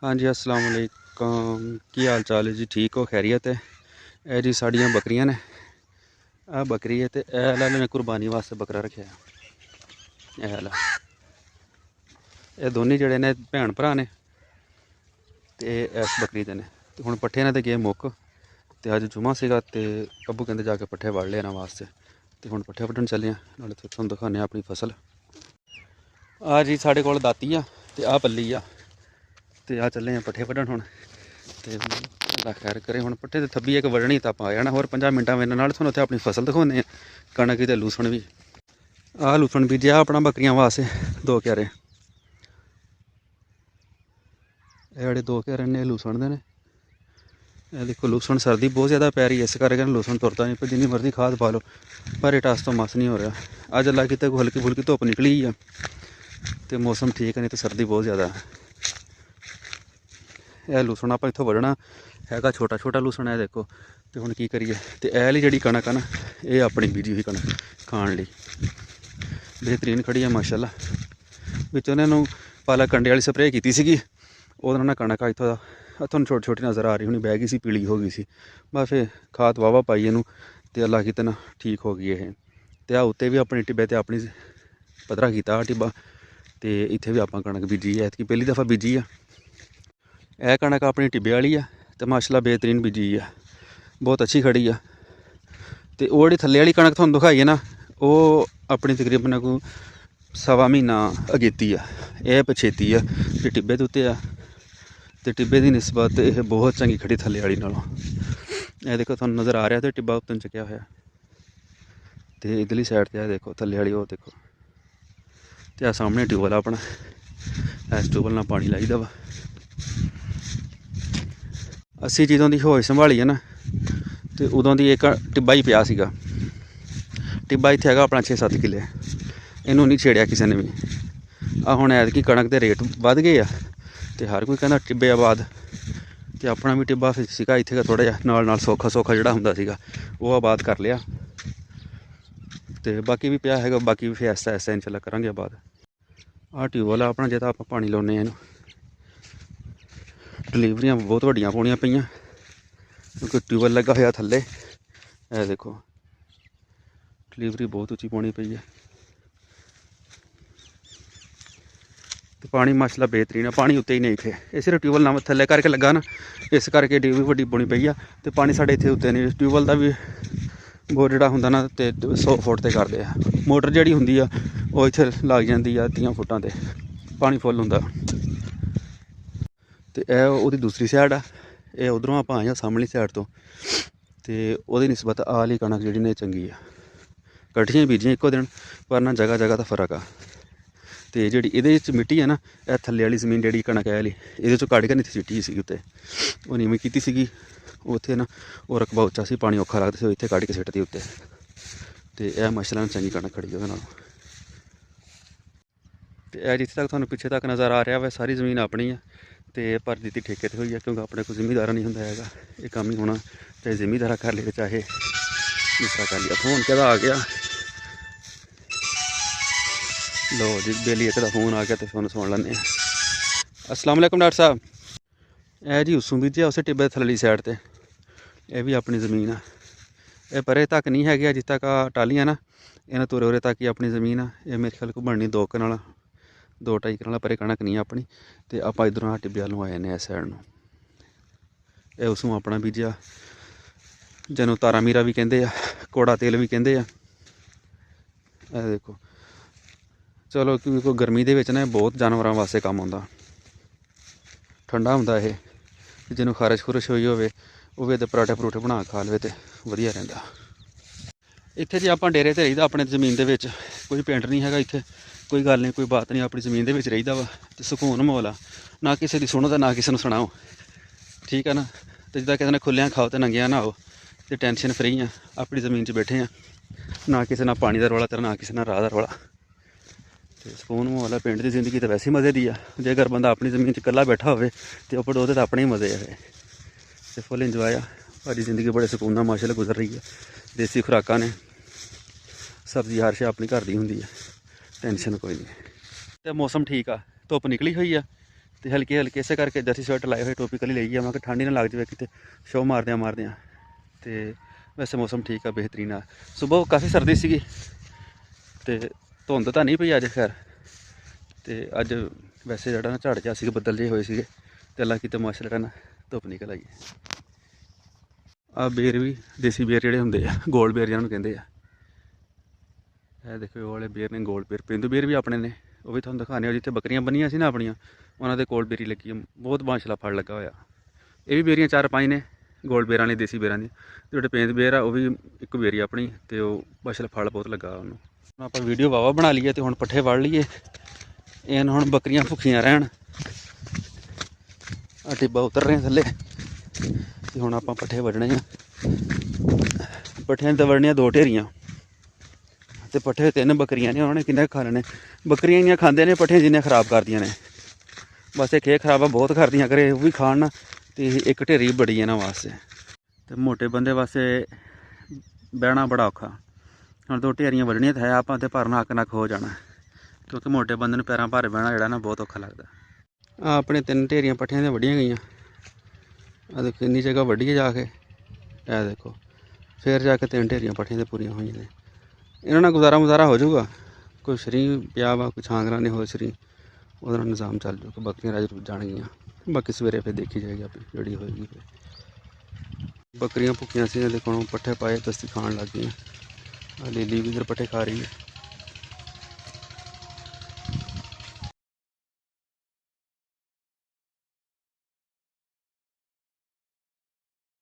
हाँ जी, अस्सलाम वालेकुम। की हाल चाल है जी? ठीक हो? खैरियत है? ए जी साड़ियाँ बकरियां ने, आ बकरी है तो ए कुरबानी वास्ते बकरा रखे है। ये दोनों जड़े ने भैन भरा ने ते इस बकरी दे ने ते हुण पट्ठे ने ते गए मुक्क ते अज जुमा सीगा ते अब्बू कहंदे जाके पट्ठे वड़ लेना वास्ते ते हुण पट्ठे वड्ढन चले नाले तुहानूं दिखाने अपनी फसल। आ जी साढ़े कोल दाती आ ते आ पल्ली आ ते आ चले पट्ठे वड्ढन हुण ते अल्लाह खैर करे। हुण पट्ठे ते थब्बी इक वड्ढनी तां आ जाना होर 5 मिंटां मेरे नाल तुहानूं उत्थे अपनी फसल दिखाने कणक ते लूसण भी। आ लूसण बीजेआ अपना बकरियां वास्ते 2 क्यारे। ये जेह्ड़े 2 क्यारे ने लूसण दे ने। ਇਹ देखो लूसण सर्दी बहुत ज़्यादा पै रही है इस करके लूसण तुरता नहीं पर जिन्नी मर्जी खाद पा लो पर ये टस तो मस नहीं हो रहा। अज अल्लाह किते कोई हल्की फुल्की धुप्प निकली है तो मौसम ठीक है नहीं तो सर्दी बहुत ज़्यादा है। यह लूसण आप इत्थों वढ़ना है छोटा छोटा लूसण है देखो। तो हुण की करिए तो एह वाली जिहड़ी कणक है ना ये अपनी बीजी हुई कणक खाण लई बेहतरीन खड़ी है माशाअल्लाह। विच उन्होंने पाला कंडे वाली स्प्रे की सीगी ਉਹਦੇ ਨਾਲ कणक इत्थों का ਤੁਹਾਨੂੰ छोटी छोटी नज़र आ रही होनी बह गई सी पीली हो गई सी बस फिर खाद वाहवा पाई इनू तो अल्लाह किते ना ठीक हो गई ये। तो आ उत्ते भी अपनी टिब्बे ते अपनी पद्धरा किया टिब्बा तो इत्थे भी आपां कणक बीजी है ऐतकी पहली दफ़ा बीजी है। यह कणक अपनी टिब्बे वाली है तो माशाअल्लाह बेहतरीन बीजी है बहुत अच्छी खड़ी है। तो वो जी थल्ले वाली कणक तुहानूं दिखाई है ना वो अपनी तकरीबन कोई 1.25 महीना अगेती है। यह पछेती है जो टिब्बे के उत्ते आ तो टिब्बे की निस्बत यह बहुत चंगी खड़ी थल्ले वाली नालों। यह देखो तुहानूं नज़र आ रहा तो टिब्बा उत्तों चुक्या होया तो इधरली साइड ते देखो थल्ले वाली वो देखो। तो आ सामने ट्यूबवैल अपना इस ट्यूबवैल नाल पानी लाईदा वा। अस्सी चीज़ों की होश संभाली है ना तो उदों की एक टिब्बा ही पिया सीगा। टिब्बा इत्थे हैगा अपना 6-7 किले इनू नहीं छेड़िया किसी ने भी। आ हुण ऐतकी कणक के रेट वध गए आ तो हर कोई कहना टिब्बे आबाद तो अपना भी टिब्बा सीगा इत्थे का थोड़ा जिहा नाल सौखा सौखा जिहड़ा हुंदा सीगा वो आबाद कर लिया तो बाकी भी पिया हैगा बाकी भी फिर ऐसा ऐसा इंशाअल्लाह करांगे आबाद। आ ट्यूबवैल अपना जिहदा आपां पानी लाउने इनू डिलीवरियां बहुत वड्डियां पौणियां पईयां क्योंकि ट्यूबवैल लगा होया थल्ले। ए देखो डिलीवरी बहुत उच्ची पौनी पई है तो पानी माशाअल्लाह बेहतरीन है। पानी उत्ते ही नहीं थे ये सिर्फ ट्यूबवैल ना थल्ले करके लगा ना इस करके डिलीवरी वड्डी पौनी पई है। तो पानी साढ़े इत्थे उत्ते नहीं ट्यूबवैल का भी बोर जिहड़ा हुंदा ना तो 100 फुट ते करदे आ मोटर जिहड़ी हुंदी आ वो इत्थे लग जांदी आ 30 फुटां ते पानी फुल हुंदा। तो यह वो दूसरी साइड आ ये उधरों आप आए सामने साइड तो वो निस्बत आ वाली कणक जी ने चंगी है कट्ठियां बीजियां एको दिन पर ना जगह जगह का फर्क आ। तो जी ये मिट्टी है ना यह थल्ले वाली जमीन जी कणक है वाली ये कड़ के नहीं सिटी सी उत्ते वो नीवीं की सी उत्थे ना वो रकबा उच्चा सी पानी औखा लगता से इत्थे कड़ के सिटती उत्ते तो यह माशाअल्लाह चंगी कणक खड़ी है। तो यह जिथे तक तुहानूं पिछे तक नज़र आ रहा है सारी जमीन अपनी है तो पर दी ठेके हुई है क्योंकि अपने को जिमीदारा नहीं होंगे ये काम ही होना चाहे जिमीदारा कर ले चाहे दूसरा कर लिया। फोन कहदा आ गया लो जी बेली एक फ़ोन आ गया तो फोन सुन लें। अस्सलाम वालेकुम डॉक्टर साहब। यह जी उसों बीजे उस टिब्बे थल्ली साइड पर यह भी अपनी ज़मीन है यह परे तक नहीं है जिस तक टालियाँ ना इन्हें तुरे उरे तक ही अपनी ज़मीन है। ये मेरे ख्याल को बननी 2 कनाल 2-2.5 कनाल परे कणक नहीं अपनी तो आप इधरों टिब्बे वालों आए ने इस साइड में यह उसों अपना बीजिया जिन्हों तारा मीरा भी कहते हैं कौड़ा तेल भी कहते हैं। यह देखो चलो क्योंकि गर्मी के ना बहुत जानवरों वास्ते काम आता ठंडा होंदा ये जिन्हों खारिश खुरिश हुई होवे वो भी पराठे परूठे बना खा ले तो वधिया रहिंदा। इत्थे जी आपां डेरे ते रहीदा अपने जमीन दे विच कोई पिंड नहीं हैगा इत्थे कोई गल नहीं कोई बात नहीं अपनी जमीन दे विच रहीदा वा ते सुकून माहौल आ ना किसी दी सुनो ते ना किसी नूं सुणाओ ठीक है ना। तो जिद्दां कहते खुल्लियां खाओ तो नंगियां नहाओ तो टेंशन फ्री आ अपनी जमीन च बैठे हैं ना किसी ना पानी का रौला ते ना किसी ना राह का रौला तो सुकून माहौल है। पिंड की जिंदगी तो वैसे ही मज़े दी आ जे अगर बंदा अपनी जमीन च कल्ला बैठा होवे तो ओह्दे तो अपने ही मज़े है तो फुल इंजॉय आ। सारी जिंदगी बड़े सुकून नाल माशाअल्लाह गुजर रही है। देसी खुराकां ने सब्जी हर शे अपनी घर दी हुंदी है टेंशन कोई नहीं। तो मौसम ठीक आ धुप्प निकली हुई है ਤੇ ਹਲਕੀ ਹਲਕੀ ਇਸੇ ਕਰਕੇ ਜਰਸੀ ਸ਼ਰਟ ਲਾਏ ਹੋਏ ਟੋਪੀ ਕੱਲੀ ਲਈ ਆ, ਮੈਂ ਕਿ ਠੰਡ ਹੀ ਨਾ ਲੱਗ ਜਾਵੇ ਕਿਤੇ ਸ਼ੋ ਮਾਰਦਿਆਂ। ਤੇ ਵੈਸੇ ਮੌਸਮ ਠੀਕ ਆ, ਬਿਹਤਰੀਨ ਆ। ਸਵੇਰ ਕਾਫੀ ਸਰਦੀ ਸੀਗੀ ਤੇ ਧੁੰਦ ਤਾਂ ਨਹੀਂ ਪਈ ਅੱਜ ਖੈਰ। ਤੇ ਅੱਜ ਵੈਸੇ ਜਿਹੜਾ ਨਾ ਝਾੜ ਜਿਹਾ ਸੀਗਾ, ਬੱਦਲ ਜਿਹੇ ਹੋਏ ਸੀਗੇ ਤੇ ਅੱਲਾ ਕਿਤੇ ਮਾਸ਼ਾ ਜਿਹੜਾ ਨਾ ਧੁੱਪ ਨਿਕਲ ਆਈ। ਆ ਬੇਰ ਵੀ ਦੇਸੀ ਬੇਰ ਜਿਹੜੇ ਹੁੰਦੇ ਆ, ਗੋਲ ਬੇਰ ਜਿਹਨਾਂ ਨੂੰ ਕਹਿੰਦੇ ਆ। ਇਹ ਦੇਖੋ ਉਹ ਵਾਲੇ ਬੇਰ ਨੇ, ਗੋਲ ਬੇਰ। ਪੇਂਦੂ ਬੇਰ ਵੀ ਆਪਣੇ ਨੇ, ਉਹ ਵੀ ਤੁਹਾਨੂੰ ਦਿਖਾਉਂਦੇ ਆ। ਜਿੱਥੇ ਬੱਕਰੀਆਂ ਬੰਨੀਆਂ ਸੀ ਨਾ ਆਪਣੀਆਂ, ਉਹਨਾਂ ਦੇ ਕੋਲ ਬੇਰੀ ਲੱਗੀ ਆ, ਬਹੁਤ ਮਾਸ਼ਾਅੱਲਾ ਫਲ ਲੱਗਾ ਹੋਇਆ। ਇਹ ਵੀ ਬੇਰੀਆਂ 4-5 ਨੇ, ਗੋਲ ਬੇਰਾਂ ਵਾਲੀ, ਦੇਸੀ ਬੇਰਾਂ ਦੀ। ਜਿਹੜੇ ਪੇਂਦ ਬੇਰ ਆ ਉਹ ਵੀ ਇੱਕ ਬੇਰੀ ਆਪਣੀ, ਤੇ ਉਹ ਮਾਸ਼ਾਅੱਲਾ ਫਲ ਬਹੁਤ ਲੱਗਾ ਉਹਨੂੰ। ਹੁਣ ਆਪਾਂ ਵੀਡੀਓ ਵਾਵਾ ਬਣਾ ਲਈਏ ਤੇ ਹੁਣ ਪੱਠੇ ਵੜ ਲਈਏ। ਇਹਨਾਂ ਹੁਣ ਬੱਕਰੀਆਂ ਭੁੱਖੀਆਂ ਰਹਿਣ। ਆ ਟਿੱਬਾ ਉਤਰ ਰਹੇ ਥੱਲੇ ਤੇ ਹੁਣ ਆਪਾਂ ਪੱਠੇ ਵੱਢਣੇ ਆ। ਪੱਠਿਆਂ ਤੇ ਵੜਨੀਆਂ 2 ਢੇਰੀਆਂ ਤੇ ਪੱਠੇ 3 ਬੱਕਰੀਆਂ ਨੇ, ਉਹਨਾਂ ਨੇ ਕਿੰਨੇ ਖਾ ਲੈਣੇ। ਬੱਕਰੀਆਂ ਇੰਨੀਆਂ ਖਾਂਦੇ ਨੇ ਪੱਠੇ ਜਿੰਨੇ ਖਰਾਬ ਕਰਦੀਆਂ ਨੇ। ਬਸ ਇਹ ਖੇ ਖਰਾਬਾ ਬਹੁਤ ਕਰਦੀਆਂ ਕਰੇ, ਉਹ ਵੀ ਖਾਣ ਨਾ। ਤੇ ਇੱਕ ਢੇਰੀ ਬੜੀ ਇਹਨਾਂ ਵਾਸਤੇ, ਤੇ ਮੋਟੇ ਬੰਦੇ ਵਾਸਤੇ ਬਹਿਣਾ ਬੜਾ ਔਖਾ। ਹੁਣ 2 ਢੇਰੀਆਂ ਵੱਢਣੀਆਂ ਤਾਂ ਹੈ ਆਪਾਂ, ਤੇ ਭਰਨ ਹੱਕ ਨੱਕ ਹੋ ਜਾਣਾ, ਕਿਉਂਕਿ ਮੋਟੇ ਬੰਦੇ ਨੂੰ ਪੈਰਾਂ ਭਾਰੇ ਬਹਿਣਾ ਜਿਹੜਾ ਨਾ ਬਹੁਤ ਔਖਾ ਲੱਗਦਾ। ਆ ਆਪਣੇ 3 ਢੇਰੀਆਂ ਪੱਠਿਆਂ ਦੀਆਂ ਵੱਢੀਆਂ ਗਈਆਂ। ਆ ਦੇਖੋ ਇੰਨੀ ਜਗ੍ਹਾ ਵੱਢੀਏ ਜਾ ਕੇ, ਇਹ ਦੇਖੋ ਫਿਰ ਜਾ ਕੇ 3 ਢੇਰੀਆਂ ਪੱਠਿਆਂ 'ਤੇ ਪੂਰੀਆਂ ਹੋਈਆਂ ਨੇ। ਇਹਨਾਂ ਨਾਲ ਗੁਜ਼ਾਰਾ ਹੋ ਜਾਊਗਾ। ਕੋਈ ਸ਼ਰੀ ਪਿਆ ਵਾ, ਕੋਈ ਛਾਂਗਰਾਂ ਨੇ, ਹੋਰ ਸ਼ਰੀ, ਉਹਦੇ ਨਾਲ ਨਿਜ਼ਾਮ ਚੱਲ ਜਾਊਗਾ। ਬੱਕਰੀਆਂ ਰਾਜ ਜਾਣਗੀਆਂ, ਬਾਕੀ ਸਵੇਰੇ ਫਿਰ ਦੇਖੀ ਜਾਏਗੀ ਆਪਣੀ ਜਿਹੜੀ ਹੋਏਗੀ। ਫਿਰ ਬੱਕਰੀਆਂ ਭੁੱਖੀਆਂ ਸੀ, ਦੇਖੋ ਪੱਠੇ ਪਾਏ ਦਸਤੀ ਖਾਣ ਲੱਗ ਗਈਆਂ। ਆ ਲੀਲੀ ਵੀ ਇੱਧਰ ਪੱਠੇ ਖਾ ਰਹੀ ਹੈ।